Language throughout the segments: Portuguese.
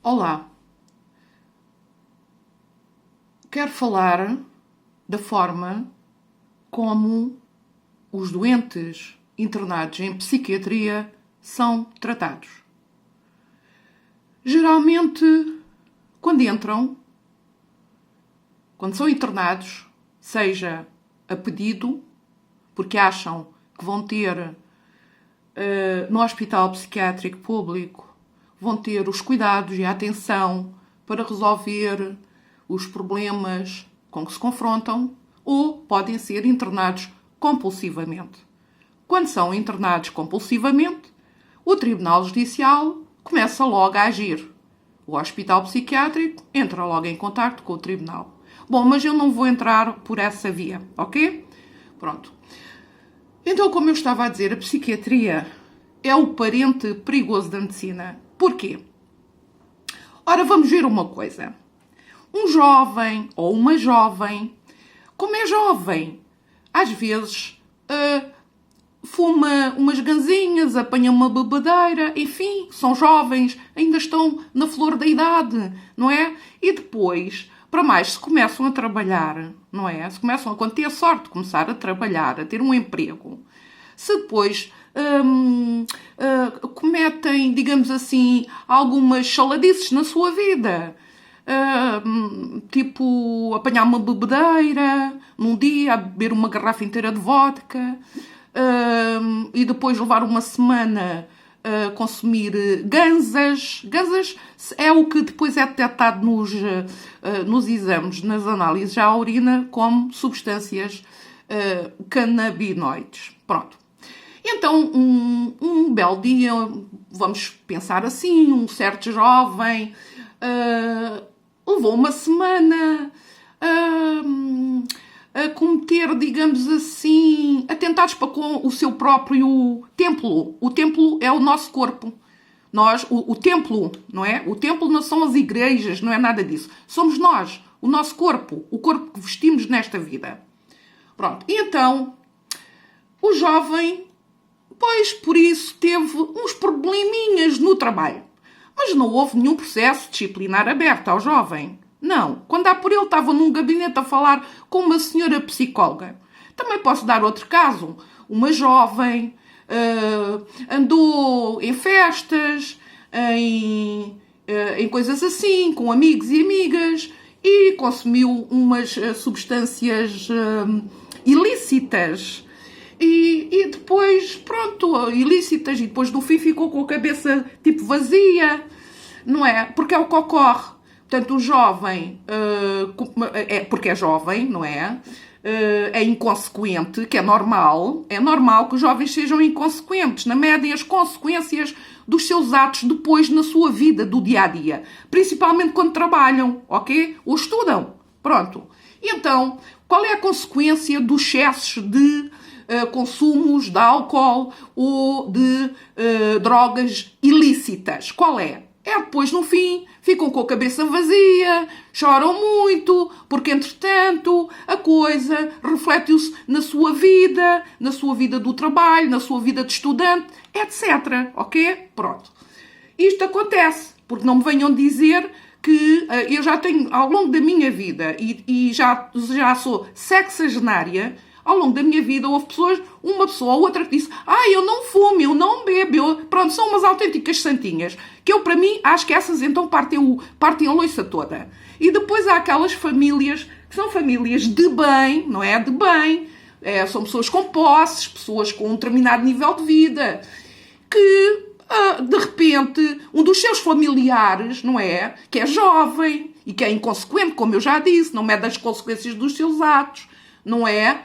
Olá, quero falar da forma como os doentes internados em psiquiatria são tratados. Geralmente, quando são internados, seja a pedido, porque acham que vão ter no hospital psiquiátrico público, vão ter os cuidados e a atenção para resolver os problemas com que se confrontam, ou podem ser internados compulsivamente. Quando são internados compulsivamente, o Tribunal Judicial começa logo a agir. O hospital psiquiátrico entra logo em contacto com o Tribunal. Bom, mas eu não vou entrar por essa via, ok? Pronto. Então, como eu estava a dizer, a psiquiatria é o parente perigoso da medicina. Porquê? Ora, vamos ver uma coisa. Um jovem ou uma jovem, como é jovem, às vezes fuma umas ganzinhas, apanha uma bebedeira, enfim, são jovens, ainda estão na flor da idade, não é? E depois, para mais, se começam a trabalhar, não é? Se começam a ter a sorte de começar a trabalhar, a ter um emprego, se depois cometem, digamos assim, algumas saladices na sua vida, tipo apanhar uma bebedeira num dia, a beber uma garrafa inteira de vodka, e depois levar uma semana a consumir ganzas. Ganzas é o que depois é detectado nos exames, nas análises à urina, como substâncias canabinoides. Pronto. Então, um belo dia, vamos pensar assim, um certo jovem levou uma semana a cometer, digamos assim, atentados para com o seu próprio templo. O templo é o nosso corpo. O templo, não é? O templo não são as igrejas, não é nada disso. Somos nós, o nosso corpo, o corpo que vestimos nesta vida. Pronto. E então, o jovem, pois por isso, teve uns probleminhas no trabalho. Mas não houve nenhum processo disciplinar aberto ao jovem. Não. Quando dá por ele, estava num gabinete a falar com uma senhora psicóloga. Também posso dar outro caso. Uma jovem andou em festas, em coisas assim, com amigos e amigas, e consumiu umas substâncias ilícitas. E depois, pronto, ilícitas, e depois no fim ficou com a cabeça tipo vazia, não é? Porque é o que ocorre. Portanto, o jovem, porque é jovem, não é? É inconsequente, que é normal que os jovens sejam inconsequentes, na média, as consequências dos seus atos depois na sua vida do dia-a-dia. Principalmente quando trabalham, ok? Ou estudam. Pronto. E então, qual é a consequência dos excessos de consumos de álcool ou de drogas ilícitas? Qual é? É depois, no fim, ficam com a cabeça vazia, choram muito, porque, entretanto, a coisa reflete-se na sua vida do trabalho, na sua vida de estudante, etc. Ok? Pronto. Isto acontece, porque não me venham dizer que eu já tenho, ao longo da minha vida, e já sou sexagenária. Ao longo da minha vida houve pessoas, uma pessoa ou outra que disse: eu não fumo, eu não bebo, pronto, são umas autênticas santinhas, que eu, para mim, acho que essas então partem a loiça toda. E depois há aquelas famílias, que são famílias de bem, não é? De bem, são pessoas com posses, pessoas com um determinado nível de vida, que, de repente, um dos seus familiares, não é? Que é jovem e que é inconsequente, como eu já disse, não mede as consequências dos seus atos, não é?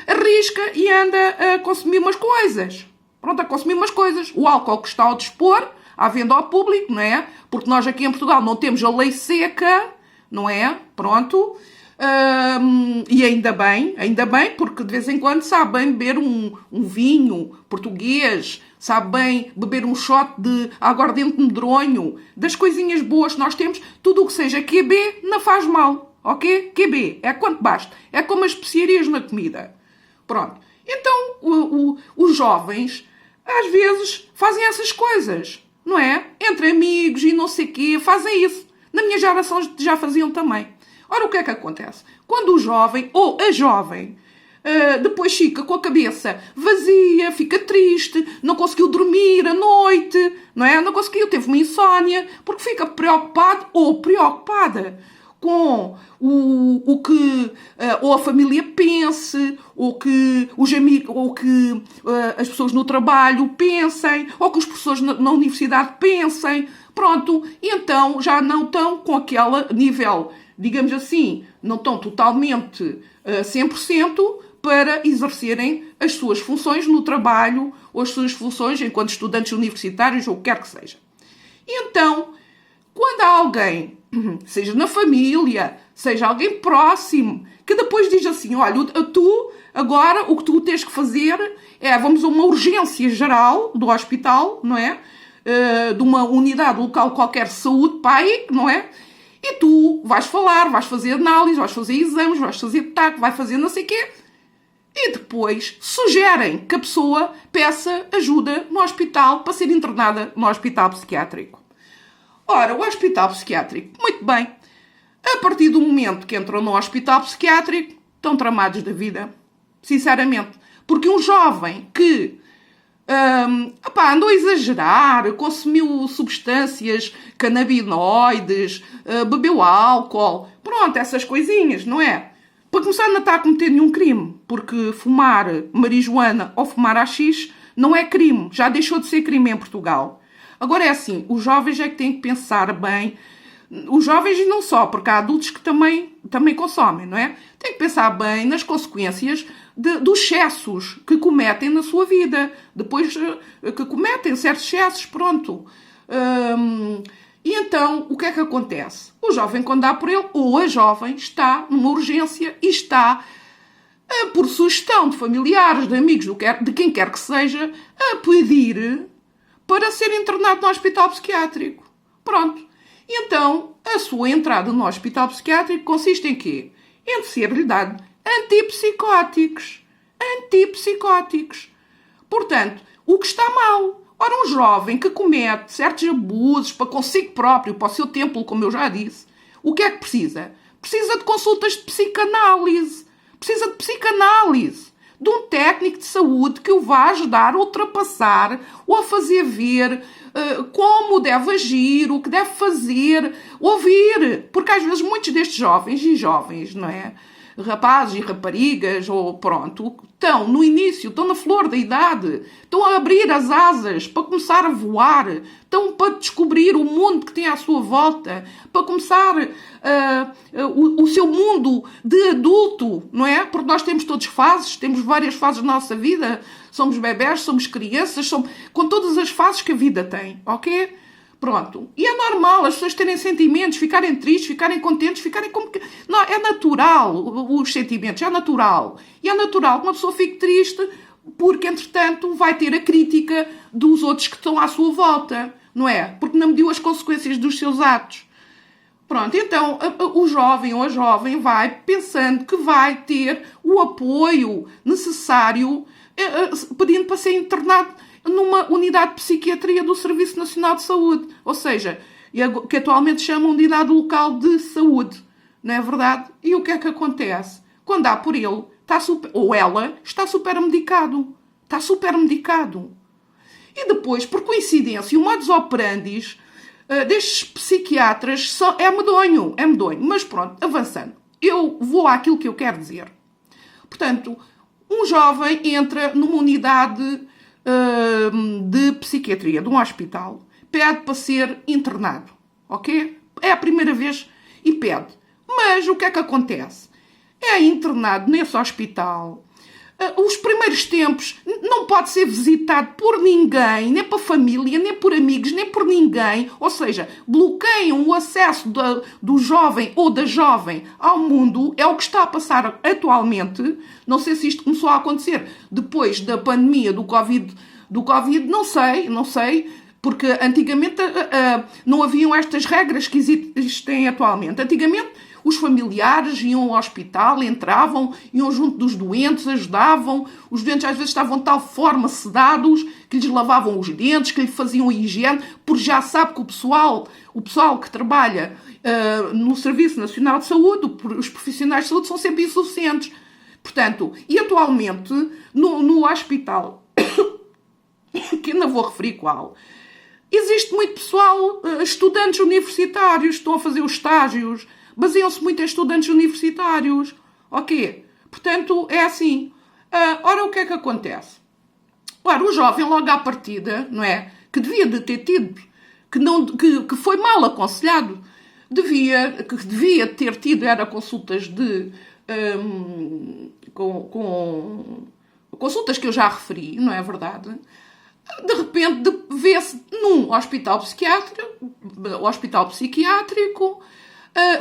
Arrisca e anda a consumir umas coisas. Pronto, a consumir umas coisas. O álcool que está ao dispor, à venda ao público, não é? Porque nós aqui em Portugal não temos a lei seca, não é? Pronto. E ainda bem, porque de vez em quando sabe bem beber um vinho português, sabe bem beber um shot de aguardente medronho, das coisinhas boas que nós temos. Tudo o que seja QB não faz mal. Ok? QB, é quanto basta. É como as especiarias na comida. Pronto. Então, os jovens, às vezes, fazem essas coisas. não é? Entre amigos e não sei o quê, fazem isso. Na minha geração já faziam também. Ora, o que é que acontece? Quando o jovem ou a jovem depois fica com a cabeça vazia, fica triste, não conseguiu dormir à noite, não é? Não conseguiu, teve uma insónia, porque fica preocupado ou preocupada com o que ou a família pense, ou que os amigos, ou que as pessoas no trabalho pensem, ou que os professores na universidade pensem. Pronto, e então já não estão com aquele nível, digamos assim, não estão totalmente 100% para exercerem as suas funções no trabalho ou as suas funções enquanto estudantes universitários ou o que quer que seja. E então, quando há alguém, seja na família, seja alguém próximo, que depois diz assim, olha, tu, agora, o que tu tens que fazer é, vamos a uma urgência geral do hospital, não é? De uma unidade local qualquer de saúde, pai, não é? E tu vais falar, vais fazer análise, vais fazer exames, vais fazer TAC, vais fazer não sei o quê. E depois sugerem que a pessoa peça ajuda no hospital para ser internada no hospital psiquiátrico. Ora, o hospital psiquiátrico, muito bem, a partir do momento que entram no hospital psiquiátrico, estão tramados da vida. Sinceramente. Porque um jovem que andou a exagerar, consumiu substâncias canabinoides, bebeu álcool, pronto, essas coisinhas, não é? Para começar, não está a cometer nenhum crime, porque fumar marijuana ou fumar haxixe não é crime, já deixou de ser crime em Portugal. Agora é assim, os jovens é que têm que pensar bem, os jovens e não só, porque há adultos que também consomem, não é? Têm que pensar bem nas consequências dos excessos que cometem na sua vida, depois que cometem certos excessos, pronto. E então, o que é que acontece? O jovem, quando dá por ele, ou a jovem, está numa urgência e está, por sugestão de familiares, de amigos, de quem quer que seja, a pedir para ser internado no hospital psiquiátrico. Pronto. E então, a sua entrada no hospital psiquiátrico consiste em quê? Em ser-lhe dado antipsicóticos. Antipsicóticos. Portanto, o que está mal? Ora, um jovem que comete certos abusos para consigo próprio, para o seu templo, como eu já disse, o que é que precisa? Precisa de consultas de psicanálise. Precisa de psicanálise. De um técnico de saúde que o vá ajudar a ultrapassar ou a fazer ver como deve agir, o que deve fazer, ouvir. Porque às vezes muitos destes jovens e jovens, não é? Rapazes e raparigas, ou pronto, estão no início, estão na flor da idade, estão a abrir as asas para começar a voar, estão para descobrir o mundo que tem à sua volta, para começar o seu mundo de adulto, não é? Porque nós temos todas fases, temos várias fases na nossa vida, somos bebés, somos crianças, com todas as fases que a vida tem, ok? Pronto. E é normal as pessoas terem sentimentos, ficarem tristes, ficarem contentes, ficarem como que... Não, é natural os sentimentos, é natural. E é natural que uma pessoa fique triste porque, entretanto, vai ter a crítica dos outros que estão à sua volta, não é? Porque não mediu as consequências dos seus atos. Pronto, então o jovem ou a jovem vai pensando que vai ter o apoio necessário pedindo para ser internado numa unidade de psiquiatria do Serviço Nacional de Saúde, ou seja, que atualmente chamam de unidade local de saúde, não é verdade? E o que é que acontece? Quando dá por ele, ou ela, está super medicado. Está super medicado. E depois, por coincidência, o modus operandi destes psiquiatras é medonho. Mas pronto, avançando. Eu vou àquilo que eu quero dizer. Portanto, um jovem entra numa unidade de psiquiatria de um hospital, pede para ser internado, ok? É a primeira vez e pede. Mas o que é que acontece? É internado nesse hospital. Os primeiros tempos não pode ser visitado por ninguém, nem para família, nem por amigos, nem por ninguém. Ou seja, bloqueiam o acesso do jovem ou da jovem ao mundo. É o que está a passar atualmente. Não sei se isto começou a acontecer depois da pandemia do Covid, não sei, porque antigamente não haviam estas regras que existem atualmente. Antigamente Os familiares iam ao hospital, entravam, iam junto dos doentes, ajudavam. Os doentes às vezes estavam de tal forma sedados que lhes lavavam os dentes, que lhe faziam higiene, porque já sabe que o pessoal que trabalha no Serviço Nacional de Saúde, os profissionais de saúde, são sempre insuficientes. Portanto, e atualmente, no hospital, que ainda vou referir qual, existe muito pessoal, estudantes universitários, estão a fazer os estágios, baseiam-se muito em estudantes universitários. Ok? Portanto, é assim. Ora, o que é que acontece? Ora, o jovem, logo à partida, não é? Que devia de ter tido, que foi mal aconselhado, que devia ter tido, era consultas consultas que eu já referi, não é verdade? De repente vê-se num hospital psiquiátrico,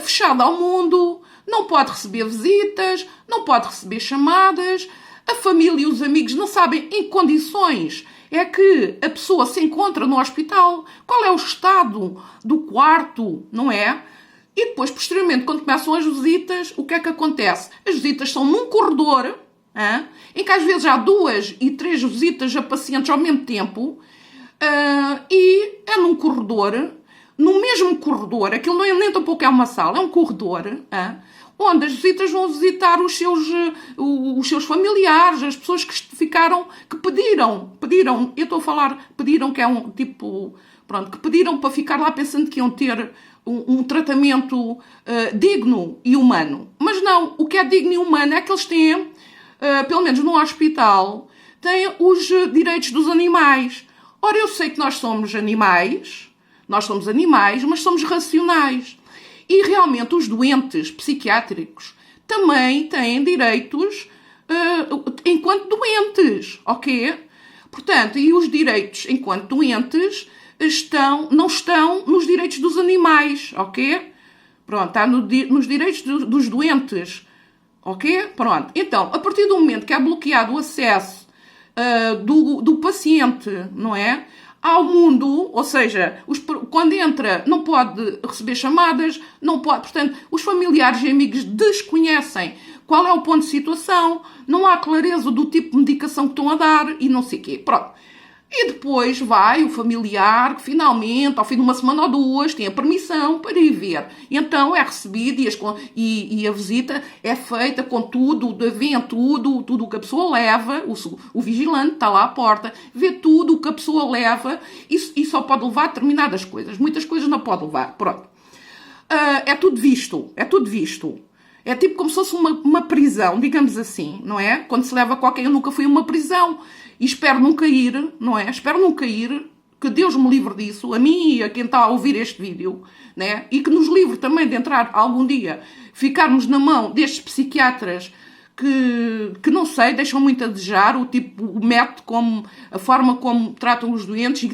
fechado ao mundo, não pode receber visitas, não pode receber chamadas, a família e os amigos não sabem em que condições é que a pessoa se encontra no hospital, qual é o estado do quarto, não é? E depois, posteriormente, quando começam as visitas, o que é que acontece? As visitas são num corredor, em que às vezes há 2 e 3 visitas a pacientes ao mesmo tempo, e é num corredor, no mesmo corredor, aquilo não é nem tampouco é uma sala, é um corredor, onde as visitas vão visitar os seus familiares, as pessoas que pediram, eu estou a falar, pediram, que é um tipo, pronto, que pediram para ficar lá pensando que iam ter um tratamento digno e humano. Mas não, o que é digno e humano é que eles têm, pelo menos no hospital, têm os direitos dos animais. Ora, eu sei que nós somos animais, mas somos racionais. E realmente os doentes psiquiátricos também têm direitos enquanto doentes, ok? Portanto, e os direitos enquanto doentes não estão nos direitos dos animais, ok? Pronto, está nos direitos dos doentes, ok? Pronto. Então, a partir do momento que é bloqueado o acesso do paciente, não é? Ao mundo, ou seja, quando entra não pode receber chamadas, não pode, portanto, os familiares e amigos desconhecem qual é o ponto de situação, não há clareza do tipo de medicação que estão a dar e não sei o quê. Pronto. E depois vai o familiar que finalmente, ao fim de uma semana ou 2, tem a permissão para ir ver. E então é recebido e a visita é feita com tudo, vê tudo o que a pessoa leva, o vigilante está lá à porta, vê tudo o que a pessoa leva e só pode levar determinadas coisas. Muitas coisas não pode levar. Pronto. É tudo visto. É tipo como se fosse uma prisão, digamos assim, não é? Quando se leva qualquer... Eu nunca fui a uma prisão e espero nunca ir, não é? Espero nunca ir, que Deus me livre disso, a mim e a quem está a ouvir este vídeo, né? E que nos livre também de entrar algum dia, ficarmos na mão destes psiquiatras que não sei, deixam muito a desejar, o método, a forma como tratam os doentes e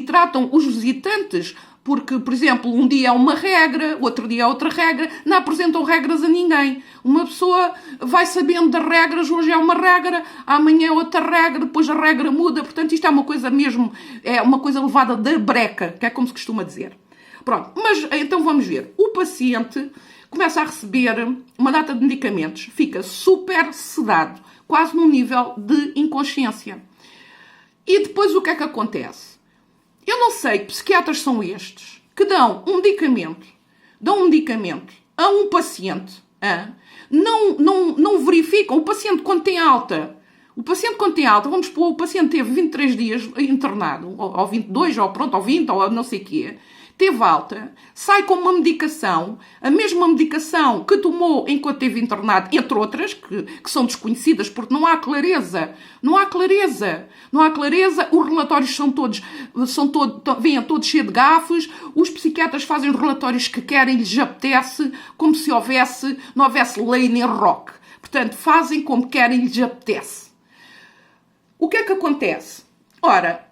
tratam os visitantes. Porque, por exemplo, um dia é uma regra, outro dia é outra regra, não apresentam regras a ninguém. Uma pessoa vai sabendo das regras, hoje é uma regra, amanhã é outra regra, depois a regra muda. Portanto, isto é uma coisa mesmo, é uma coisa levada da breca, que é como se costuma dizer. Pronto, mas então vamos ver. O paciente começa a receber uma data de medicamentos, fica super sedado, quase num nível de inconsciência. E depois o que é que acontece? Eu não sei que psiquiatras são estes que dão um medicamento a um paciente, não verificam. O paciente quando tem alta, vamos supor, o paciente teve 23 dias internado, ou 22, ou pronto, ou 20, ou não sei o quê, teve alta, sai com uma medicação, a mesma medicação que tomou enquanto esteve internado, entre outras, que são desconhecidas, porque não há clareza, os relatórios vêm todos cheios de gafes, os psiquiatras fazem os relatórios que querem, lhes apetece, como se não houvesse lei nem rock. Portanto, fazem como querem, lhes apetece. O que é que acontece? Ora,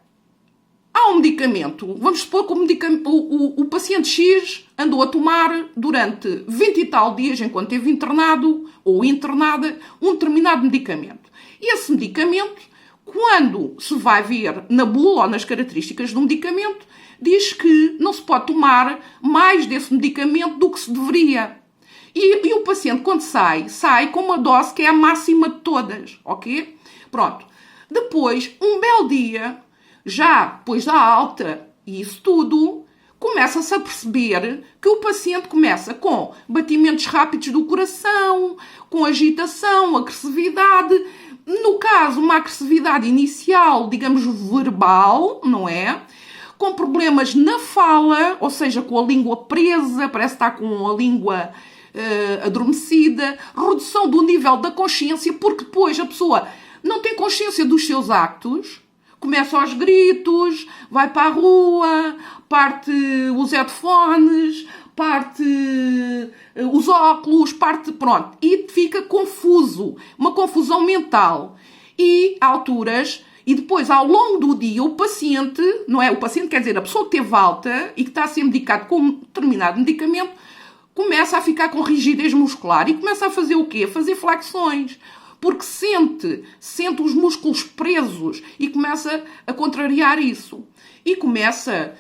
há um medicamento, vamos supor que o paciente X andou a tomar durante 20 e tal dias, enquanto esteve internado ou internada, um determinado medicamento. E esse medicamento, quando se vai ver na bula ou nas características do medicamento, diz que não se pode tomar mais desse medicamento do que se deveria. E o paciente, quando sai com uma dose que é a máxima de todas, ok? Pronto. Depois, um belo dia, já depois da alta e isso tudo, começa-se a perceber que o paciente começa com batimentos rápidos do coração, com agitação, agressividade. No caso, uma agressividade inicial, digamos, verbal, não é? Com problemas na fala, ou seja, com a língua presa, parece estar com a língua adormecida, redução do nível da consciência, porque depois a pessoa não tem consciência dos seus actos, começa aos gritos, vai para a rua, parte os headphones, parte os óculos, pronto, e fica confuso, uma confusão mental. E há alturas, e depois ao longo do dia, o paciente, não é? O paciente quer dizer a pessoa que teve alta e que está a ser medicado com um determinado medicamento, começa a ficar com rigidez muscular e começa a fazer o quê? A fazer flexões. Porque sente os músculos presos e começa a contrariar isso. E começa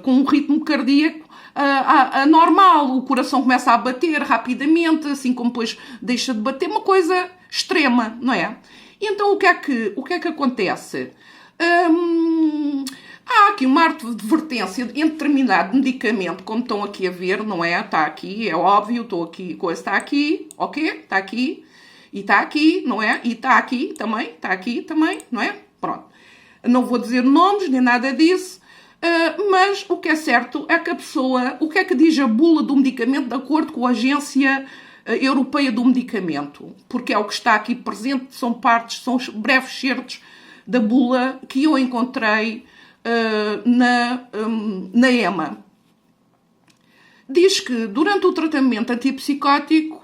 com um ritmo cardíaco anormal. O coração começa a bater rapidamente, assim como depois deixa de bater. Uma coisa extrema, não é? E então o que é que acontece? Há aqui uma advertência em determinado medicamento, como estão aqui a ver, não é? Está aqui, é óbvio, estou aqui, coisa está aqui, ok? Está aqui. E está aqui, não é? E está aqui também, não é? Pronto. Não vou dizer nomes, nem nada disso, mas o que é certo é que a pessoa, o que é que diz a bula do medicamento de acordo com a Agência Europeia do Medicamento? Porque é o que está aqui presente, são breves certos da bula que eu encontrei na EMA. Diz que durante o tratamento antipsicótico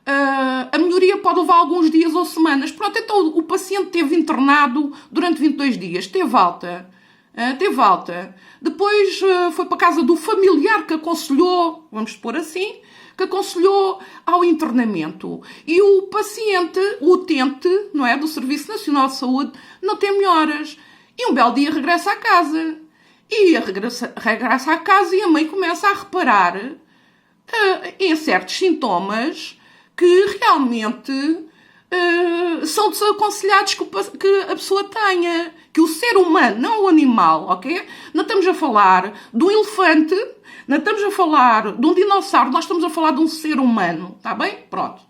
a melhoria pode levar alguns dias ou semanas. Pronto, então o paciente esteve internado durante 22 dias, teve alta. Depois foi para a casa do familiar que aconselhou, vamos pôr assim, que aconselhou ao internamento. E o paciente, o utente, não é, do Serviço Nacional de Saúde, não tem melhoras. E um belo dia regressa à casa. E regressa à casa e a mãe começa a reparar em certos sintomas que realmente são desaconselhados que a pessoa tenha. Que o ser humano, não o animal, ok? Não estamos a falar de um elefante, não estamos a falar de um dinossauro, nós estamos a falar de um ser humano, está bem? Pronto.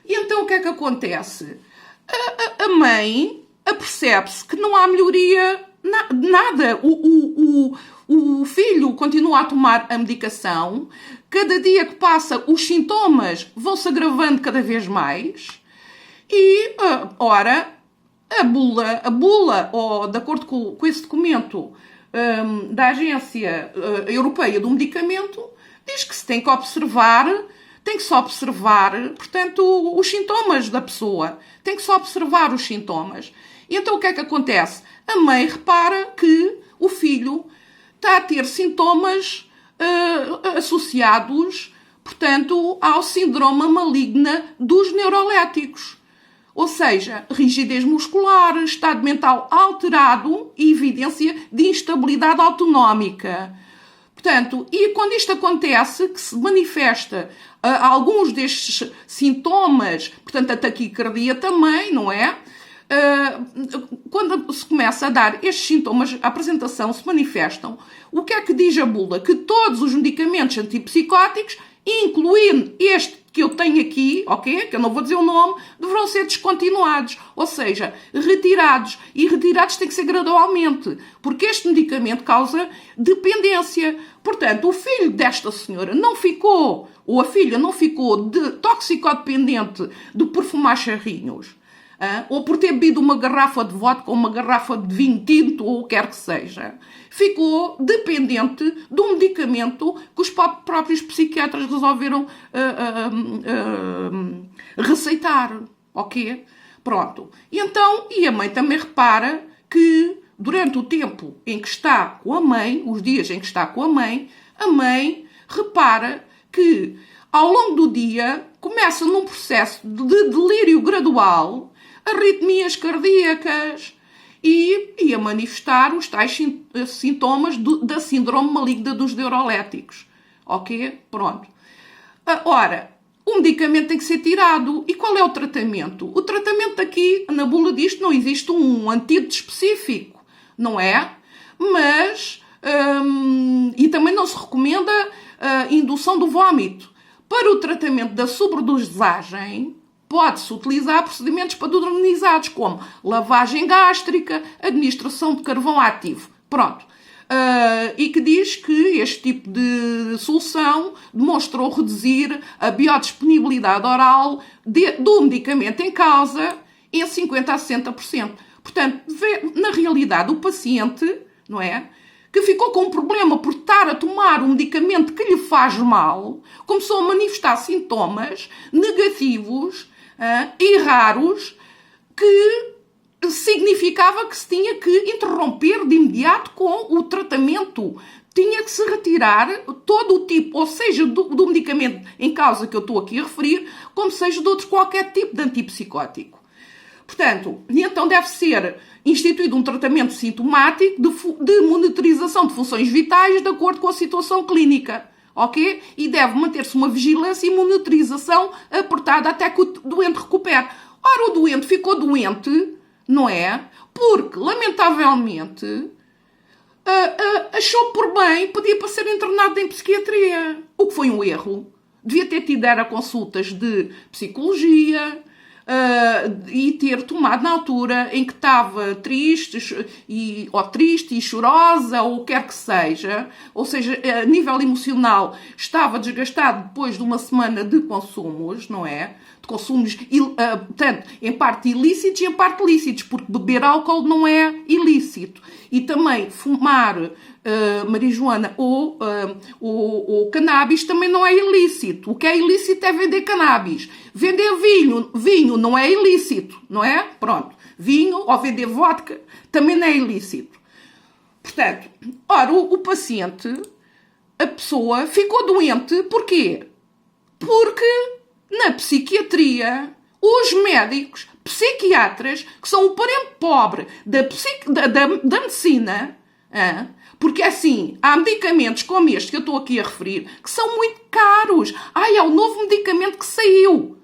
E então o que é que acontece? A mãe apercebe-se que não há melhoria de nada. O filho continua a tomar a medicação. Cada dia que passa, os sintomas vão-se agravando cada vez mais. E, ora, a bula, ou de acordo com esse documento da Agência Europeia do Medicamento, diz que se tem que só observar, portanto, os sintomas da pessoa. Tem que só observar os sintomas. E então o que é que acontece? A mãe repara que o filho está a ter sintomas associados, portanto, ao síndrome maligna dos neuroléticos. Ou seja, rigidez muscular, estado mental alterado e evidência de instabilidade autonómica. Portanto, e quando isto acontece, que se manifesta alguns destes sintomas, portanto, a taquicardia também, não é? Quando se começa a dar estes sintomas, a apresentação se manifestam. O que é que diz a bula? Que todos os medicamentos antipsicóticos, incluindo este que eu tenho aqui, ok? Que eu não vou dizer o nome, deverão ser descontinuados. Ou seja, retirados. E retirados tem que ser gradualmente. Porque este medicamento causa dependência. Portanto, o filho desta senhora não ficou, ou a filha não ficou toxicodependente de perfumar charrinhos. Ou por ter bebido uma garrafa de vodka ou uma garrafa de vinho tinto, ou o que quer que seja. Ficou dependente de um medicamento que os próprios psiquiatras resolveram receitar. Ok? Pronto. E a mãe também repara que durante o tempo em que está com a mãe, os dias em que está com a mãe repara que ao longo do dia começa num processo de delírio gradual, arritmias cardíacas e a manifestar os tais sintomas da síndrome maligna dos neuroléticos. Ok? Pronto. Ora, o medicamento tem que ser tirado. E qual é o tratamento? O tratamento aqui, na bula diz que não existe um antídoto específico, não é? Mas, e também não se recomenda a indução do vómito. Para o tratamento da sobredosagem, pode-se utilizar procedimentos padronizados, como lavagem gástrica, administração de carvão ativo. Pronto. E que diz que este tipo de solução demonstrou reduzir a biodisponibilidade oral do medicamento em causa em 50% a 60%. Portanto, na realidade, o paciente, não é, que ficou com um problema por estar a tomar um medicamento que lhe faz mal, começou a manifestar sintomas negativos e raros que significava que se tinha que interromper de imediato com o tratamento. Tinha que se retirar todo o tipo, ou seja, do medicamento em causa que eu estou aqui a referir, como seja de outro qualquer tipo de antipsicótico. Portanto, então deve ser instituído um tratamento sintomático de monitorização de funções vitais de acordo com a situação clínica. Ok? E deve manter-se uma vigilância e monitorização apertada até que o doente recupere. Ora, o doente ficou doente, não é? Porque, lamentavelmente, achou por bem, podia para ser internado em psiquiatria. O que foi um erro. Devia ter tido consultas de psicologia e ter tomado na altura em que estava triste e chorosa, ou o que quer que seja. Ou seja, a nível emocional estava desgastado depois de uma semana de consumos, não é? De consumos, portanto, em parte ilícitos e em parte lícitos, porque beber álcool não é ilícito. E também fumar marijuana ou cannabis também não é ilícito. O que é ilícito é vender cannabis. Vender vinho não é ilícito, não é? Pronto. Vinho ou vender vodka também não é ilícito. Portanto, ora, o paciente, a pessoa, ficou doente. Porquê? Porque na psiquiatria, os médicos, psiquiatras, que são o parente pobre da medicina, porque assim, há medicamentos como este que eu estou aqui a referir, que são muito caros. É o novo medicamento que saiu.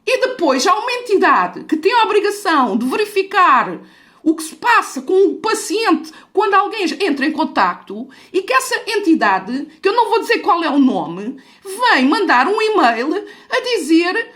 E depois há uma entidade que tem a obrigação de verificar o que se passa com o paciente quando alguém entra em contacto, e que essa entidade, que eu não vou dizer qual é o nome, vem mandar um e-mail a dizer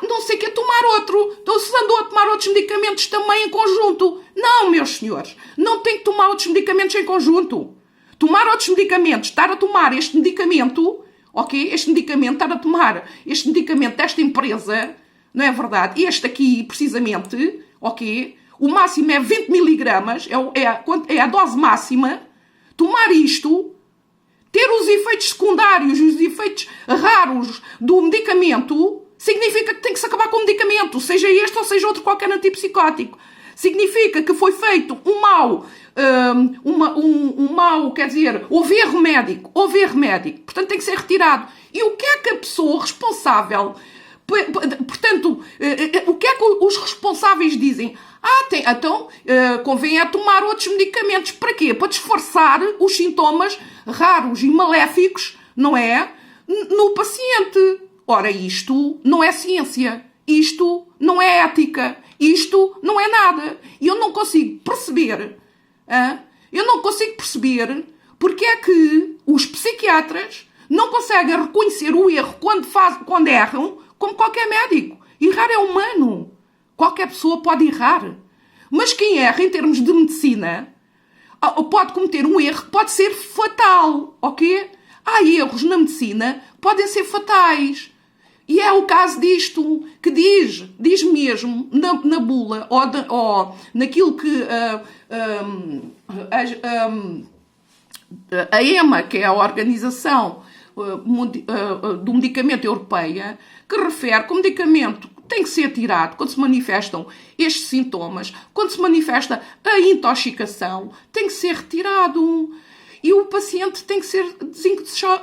não sei o que é tomar outro. Então se andou a tomar outros medicamentos também em conjunto. Não, meus senhores, não tem que tomar outros medicamentos em conjunto. Tomar outros medicamentos, estar a tomar este medicamento, ok? Este medicamento, estar a tomar este medicamento desta empresa, não é verdade? Este aqui, precisamente, ok? O máximo é 20 miligramas, é a dose máxima. Tomar isto, ter os efeitos secundários, os efeitos raros do medicamento, significa que tem que se acabar com o medicamento, seja este ou seja outro qualquer antipsicótico. Significa que foi feito um mau, quer dizer, houve erro médico. Portanto, tem que ser retirado. E o que é que a pessoa responsável, portanto, o que é que os responsáveis dizem? Então, convém tomar outros medicamentos. Para quê? Para disfarçar os sintomas raros e maléficos, não é? No paciente. Ora, isto não é ciência. Isto não é ética. Isto não é nada. E eu não consigo perceber. Porque é que os psiquiatras não conseguem reconhecer o erro quando erram, como qualquer médico. Errar é humano. Qualquer pessoa pode errar. Mas quem erra em termos de medicina pode cometer um erro que pode ser fatal, ok? Há erros na medicina que podem ser fatais. E é o caso disto, que diz mesmo na bula, ou naquilo que a EMA, que é a Organização do Medicamento Europeia, que refere que o medicamento tem que ser tirado quando se manifestam estes sintomas, quando se manifesta a intoxicação, tem que ser retirado. E o paciente tem que ser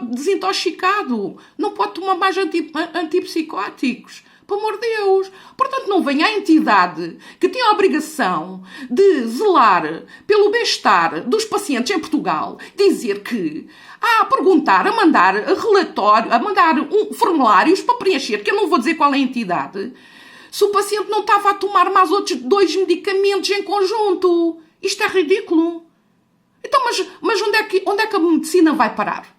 desintoxicado. Não pode tomar mais antipsicóticos. Pelo amor de Deus. Portanto, não venha a entidade que tem a obrigação de zelar pelo bem-estar dos pacientes em Portugal dizer que a perguntar, a mandar relatório, a mandar formulários para preencher, que eu não vou dizer qual é a entidade, se o paciente não estava a tomar mais outros 2 medicamentos em conjunto. Isto é ridículo. Então, mas onde é que a medicina vai parar?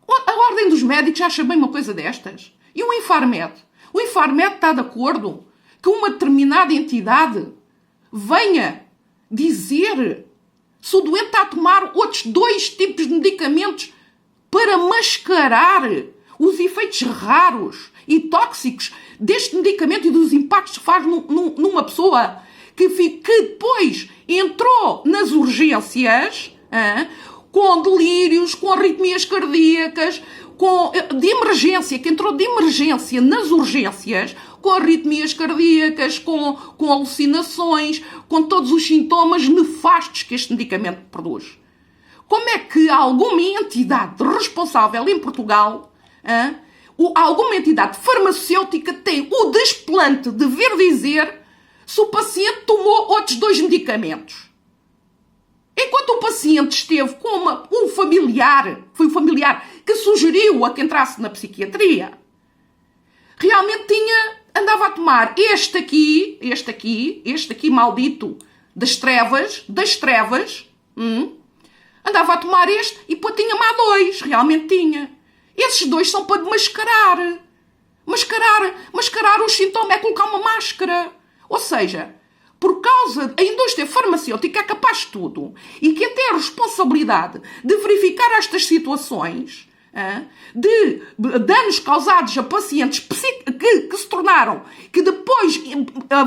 A Ordem dos Médicos acha bem uma coisa destas? E o Infarmed? O Infarmed está de acordo que uma determinada entidade venha dizer se o doente está a tomar outros 2 tipos de medicamentos para mascarar os efeitos raros e tóxicos deste medicamento e dos impactos que faz numa pessoa que depois entrou nas urgências com delírios, com arritmias cardíacas, de emergência, que entrou de emergência nas urgências, com arritmias cardíacas, com alucinações, com todos os sintomas nefastos que este medicamento produz. Como é que alguma entidade responsável em Portugal, alguma entidade farmacêutica tem o desplante de vir dizer se o paciente tomou outros 2 medicamentos? Enquanto o paciente esteve com um familiar, foi o familiar que sugeriu a que entrasse na psiquiatria, realmente andava a tomar este aqui maldito das trevas, andava a tomar este e depois tinha mais 2, realmente tinha. Esses 2 são para mascarar os sintomas, é colocar uma máscara. Ou seja, por causa da indústria farmacêutica é capaz de tudo e quem tem a responsabilidade de verificar estas situações de danos causados a pacientes que se tornaram, que depois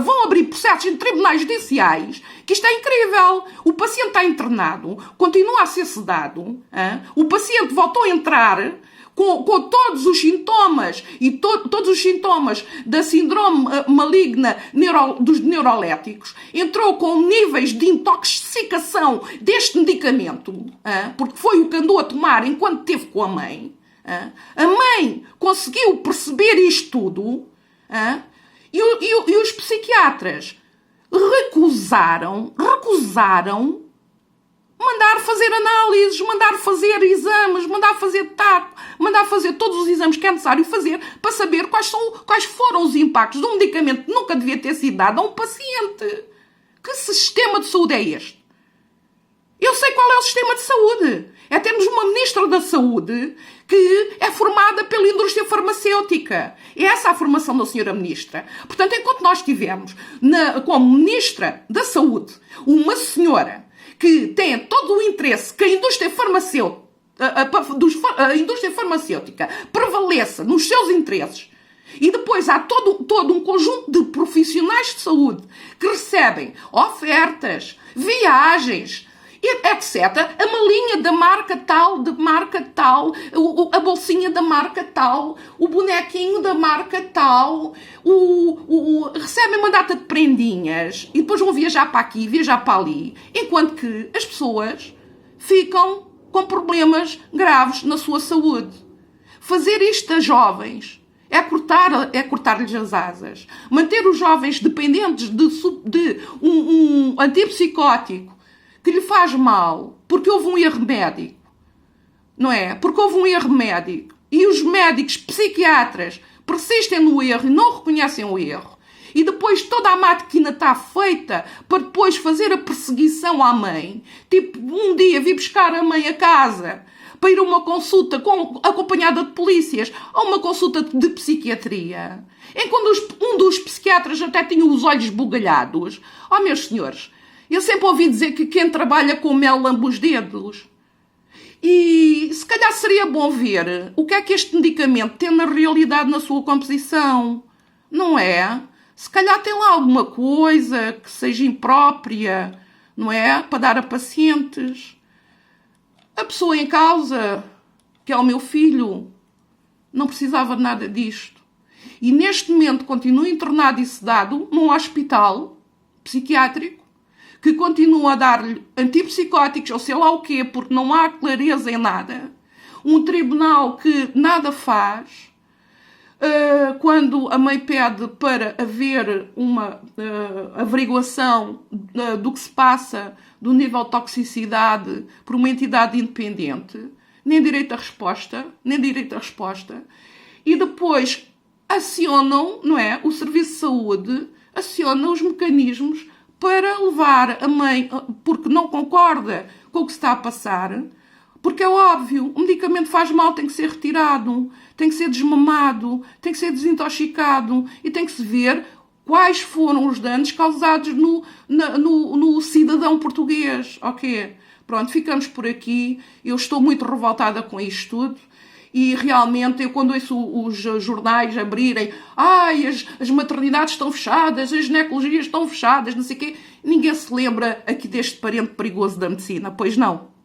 vão abrir processos em tribunais judiciais, que isto é incrível. O paciente está internado, continua a ser sedado, o paciente voltou a entrar com todos os sintomas e todos os sintomas da síndrome maligna dos neuroléticos, entrou com níveis de intoxicação deste medicamento, porque foi o que andou a tomar enquanto esteve com a mãe. A mãe conseguiu perceber isto tudo, e os psiquiatras recusaram mandar fazer análises, mandar fazer exames, mandar fazer taco, mandar fazer todos os exames que é necessário fazer para saber quais foram os impactos de um medicamento que nunca devia ter sido dado a um paciente. Que sistema de saúde é este? Eu sei qual é o sistema de saúde. É termos uma ministra da Saúde que é formada pela indústria farmacêutica. É essa a formação da senhora ministra. Portanto, enquanto nós tivemos como ministra da Saúde uma senhora que tem todo o interesse que a indústria farmacêutica prevaleça nos seus interesses, e depois há todo um conjunto de profissionais de saúde que recebem ofertas, viagens, etc. A malinha da marca tal, a bolsinha da marca tal, o bonequinho da marca tal, recebem uma data de prendinhas e depois vão viajar para aqui, viajar para ali, enquanto que as pessoas ficam com problemas graves na sua saúde. Fazer isto a jovens é cortar-lhes as asas. Manter os jovens dependentes de um antipsicótico que lhe faz mal porque houve um erro médico, não é? Porque houve um erro médico e os médicos persistem no erro e não reconhecem o erro. E depois toda a máquina está feita para depois fazer a perseguição à mãe. Tipo, um dia vi buscar a mãe a casa para ir a uma consulta acompanhada de polícias a uma consulta de psiquiatria. Enquanto um dos psiquiatras até tinha os olhos bugalhados. Oh, meus senhores, eu sempre ouvi dizer que quem trabalha com mel lambe os dedos. E se calhar seria bom ver o que é que este medicamento tem na realidade na sua composição. Não é? Se calhar tem lá alguma coisa que seja imprópria, não é? Para dar a pacientes. A pessoa em causa, que é o meu filho, não precisava de nada disto. E neste momento continua internado e sedado num hospital psiquiátrico que continua a dar-lhe antipsicóticos ou sei lá o quê, porque não há clareza em nada. Um tribunal que nada faz. quando a mãe pede para haver uma averiguação do que se passa, do nível de toxicidade, por uma entidade independente, nem direito à resposta, e depois acionam, não é, o Serviço de Saúde, aciona os mecanismos para levar a mãe, porque não concorda com o que se está a passar, porque é óbvio, o medicamento faz mal, tem que ser retirado, tem que ser desmamado, tem que ser desintoxicado e tem que se ver quais foram os danos causados no cidadão português, ok? Pronto, ficamos por aqui. Eu estou muito revoltada com isto tudo. E realmente, eu quando ouço os jornais abrirem, as maternidades estão fechadas, as ginecologias estão fechadas, não sei o quê, ninguém se lembra aqui deste parente perigoso da medicina, pois não?